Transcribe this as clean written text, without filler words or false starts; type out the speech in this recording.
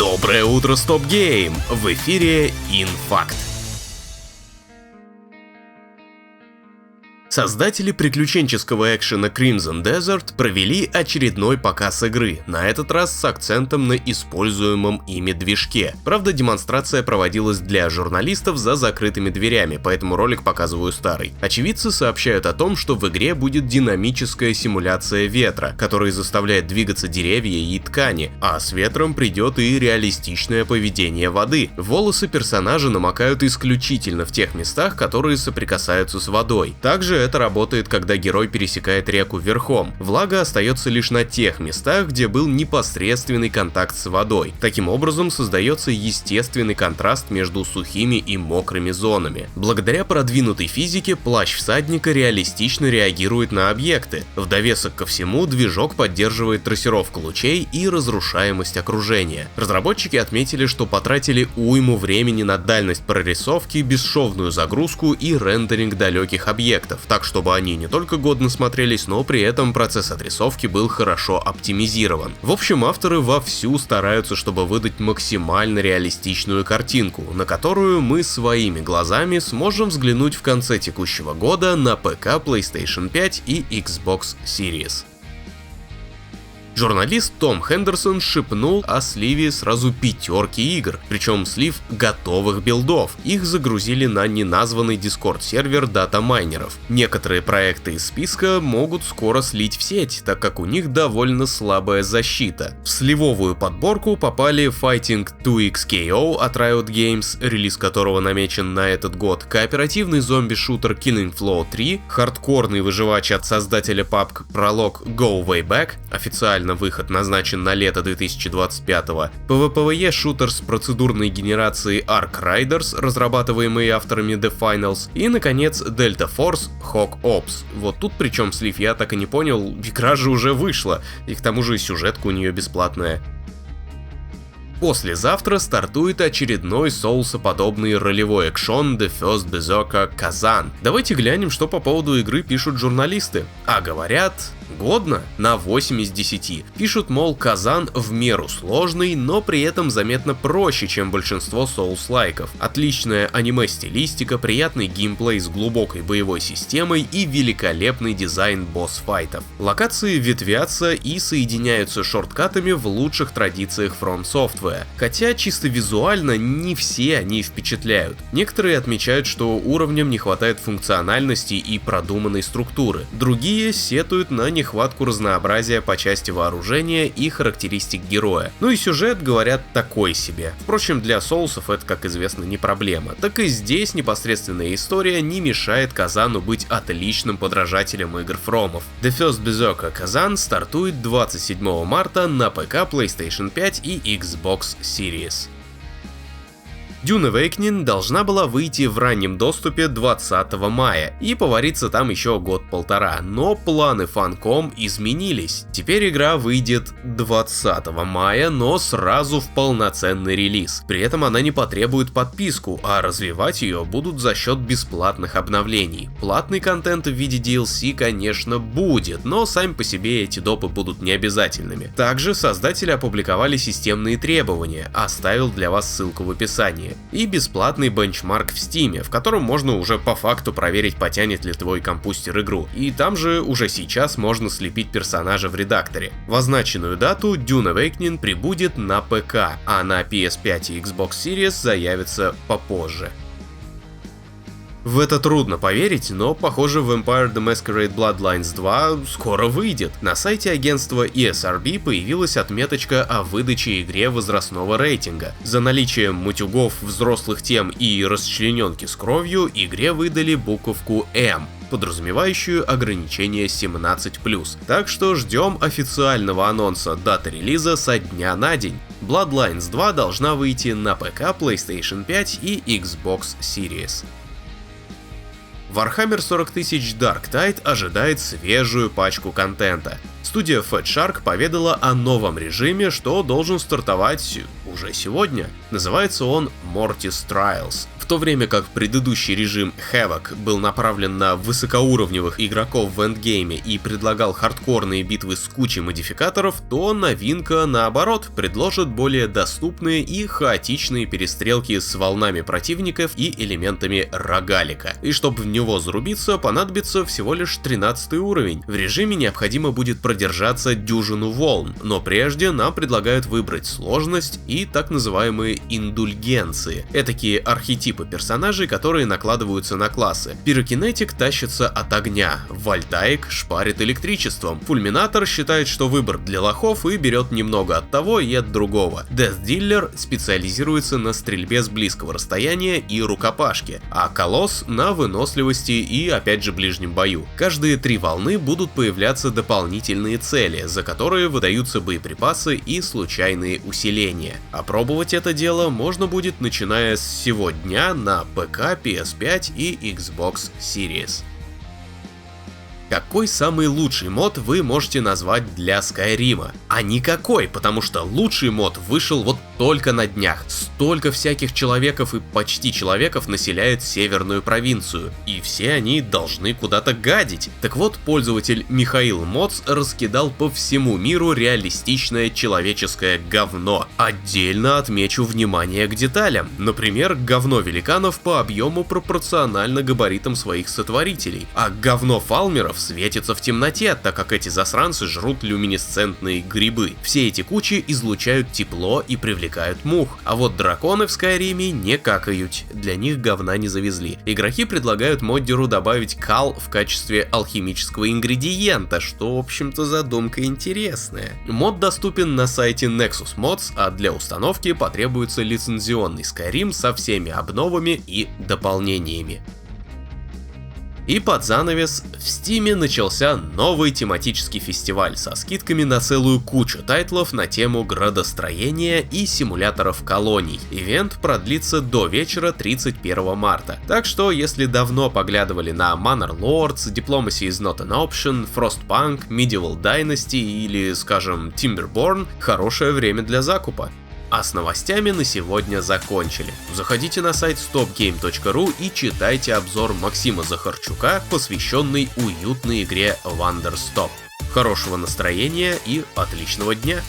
Доброе утро, Стоп Гейм! В эфире Инфакт. Создатели приключенческого экшена Crimson Desert провели очередной показ игры, на этот раз с акцентом на используемом ими движке. Правда, демонстрация проводилась для журналистов за закрытыми дверями, поэтому ролик показываю старый. Очевидцы сообщают о том, что в игре будет динамическая симуляция ветра, который заставляет двигаться деревья и ткани, а с ветром придет и реалистичное поведение воды. Волосы персонажа намокают исключительно в тех местах, которые соприкасаются с водой. Также это работает, когда герой пересекает реку верхом. Влага остается лишь на тех местах, где был непосредственный контакт с водой. Таким образом, создается естественный контраст между сухими и мокрыми зонами. Благодаря продвинутой физике, плащ всадника реалистично реагирует на объекты. В довесок ко всему, движок поддерживает трассировку лучей и разрушаемость окружения. Разработчики отметили, что потратили уйму времени на дальность прорисовки, бесшовную загрузку и рендеринг далеких объектов, так чтобы они не только годно смотрелись, но при этом процесс отрисовки был хорошо оптимизирован. В общем, авторы вовсю стараются, чтобы выдать максимально реалистичную картинку, на которую мы своими глазами сможем взглянуть в конце текущего года на ПК, PlayStation 5 и Xbox Series. Журналист Том Хендерсон шепнул о сливе сразу 5 игр, причем слив готовых билдов. Их загрузили на неназванный Discord-сервер датамайнеров. Некоторые проекты из списка могут скоро слить в сеть, так как у них довольно слабая защита. В сливовую подборку попали Fighting 2XKO от Riot Games, релиз которого намечен на этот год, кооперативный зомби-шутер Killing Floor 3, хардкорный выживач от создателя PUBG пролог Go Way Back, официально выход назначен на лето 2025-го, PvPvE-шутер с процедурной генерацией Ark Riders, разрабатываемый авторами The Finals, и, наконец, Delta Force Hawk Ops. Вот тут причем слив я так и не понял, игра же уже вышла, и к тому же сюжетка у нее бесплатная. Послезавтра стартует очередной соусоподобный ролевой экшон The First Berserker Kazan. Давайте глянем, что по поводу игры пишут журналисты. А говорят, годно на 8 из 10. Пишут, мол, Казан в меру сложный, но при этом заметно проще, чем большинство соус-лайков. Отличная аниме-стилистика, приятный геймплей с глубокой боевой системой и великолепный дизайн босс-файтов. Локации ветвятся и соединяются шорткатами в лучших традициях From Software. Хотя чисто визуально не все они впечатляют. Некоторые отмечают, что уровням не хватает функциональности и продуманной структуры. Другие сетуют на нехватку разнообразия по части вооружения и характеристик героя. Ну и сюжет, говорят, такой себе. Впрочем, для соусов это, как известно, не проблема. Так и здесь непосредственная история не мешает Казану быть отличным подражателем игр Фромов. The First Berserker Kazan стартует 27 марта на ПК, PlayStation 5 и Xbox Series. Dune Awakening должна была выйти в раннем доступе 20 мая и повариться там еще год-полтора, но планы Funcom изменились. Теперь игра выйдет 20 мая, но сразу в полноценный релиз. При этом она не потребует подписку, а развивать ее будут за счет бесплатных обновлений. Платный контент в виде DLC, конечно, будет, но сами по себе эти допы будут необязательными. Также создатели опубликовали системные требования, оставил для вас ссылку в описании. И бесплатный бенчмарк в Steam, в котором можно уже по факту проверить, потянет ли твой компьютер игру. И там же уже сейчас можно слепить персонажа в редакторе. В означенную дату Dune Awakening прибудет на ПК, а на PS5 и Xbox Series заявится попозже. В это трудно поверить, но похоже Vampire the Masquerade Bloodlines 2 скоро выйдет. На сайте агентства ESRB появилась отметочка о выдаче игре возрастного рейтинга. За наличием матюгов, взрослых тем и расчлененки с кровью игре выдали буковку М, подразумевающую ограничение 17+. Так что ждем официального анонса даты релиза со дня на день. Bloodlines 2 должна выйти на ПК, PlayStation 5 и Xbox Series. Warhammer 40 000 Dark Tide ожидает свежую пачку контента. Студия Fat Shark поведала о новом режиме, что должен стартовать уже сегодня. Называется он Mortis Trials. В то время как предыдущий режим Havoc был направлен на высокоуровневых игроков в эндгейме и предлагал хардкорные битвы с кучей модификаторов, то новинка, наоборот, предложит более доступные и хаотичные перестрелки с волнами противников и элементами рогалика. И чтобы в него зарубиться, понадобится всего лишь 13 уровень. В режиме необходимо будет продержаться дюжину волн, но прежде нам предлагают выбрать сложность и так называемые индульгенции. Этакие архетипы персонажей, которые накладываются на классы. Пирокинетик тащится от огня, Вольтаик шпарит электричеством, Фульминатор считает, что выбор для лохов и берет немного от того и от другого. Death Dealer специализируется на стрельбе с близкого расстояния и рукопашке, а Колосс на выносливости и опять же ближнем бою. Каждые 3 волны будут появляться дополнительные цели, за которые выдаются боеприпасы и случайные усиления. Опробовать это дело можно будет начиная с сего дня на ПК, PS5 и Xbox Series. Какой самый лучший мод вы можете назвать для Скайрима? А никакой, потому что лучший мод вышел вот только на днях. Столько всяких человеков и почти человеков населяет северную провинцию, и все они должны куда-то гадить. Так вот, пользователь Михаил Моц раскидал по всему миру реалистичное человеческое говно. Отдельно отмечу внимание к деталям. Например, говно великанов по объему пропорционально габаритам своих сотворителей, а говно фалмеров светится в темноте, так как эти засранцы жрут люминесцентные грибы. Все эти кучи излучают тепло и привлекают мух, а вот драконы в Скайриме не какают, для них говна не завезли. Игроки предлагают моддеру добавить кал в качестве алхимического ингредиента, что в общем-то задумка интересная. Мод доступен на сайте Nexus Mods, а для установки потребуется лицензионный Skyrim со всеми обновами и дополнениями. И под занавес в Steam начался новый тематический фестиваль со скидками на целую кучу тайтлов на тему градостроения и симуляторов колоний. Ивент продлится до вечера 31 марта. Так что, если давно поглядывали на Manor Lords, Diplomacy is not an option, Frostpunk, Medieval Dynasty или, скажем, Timberborn, хорошее время для закупа. А с новостями на сегодня закончили. Заходите на сайт stopgame.ru и читайте обзор Максима Захарчука, посвященный уютной игре Wonderstop. Хорошего настроения и отличного дня!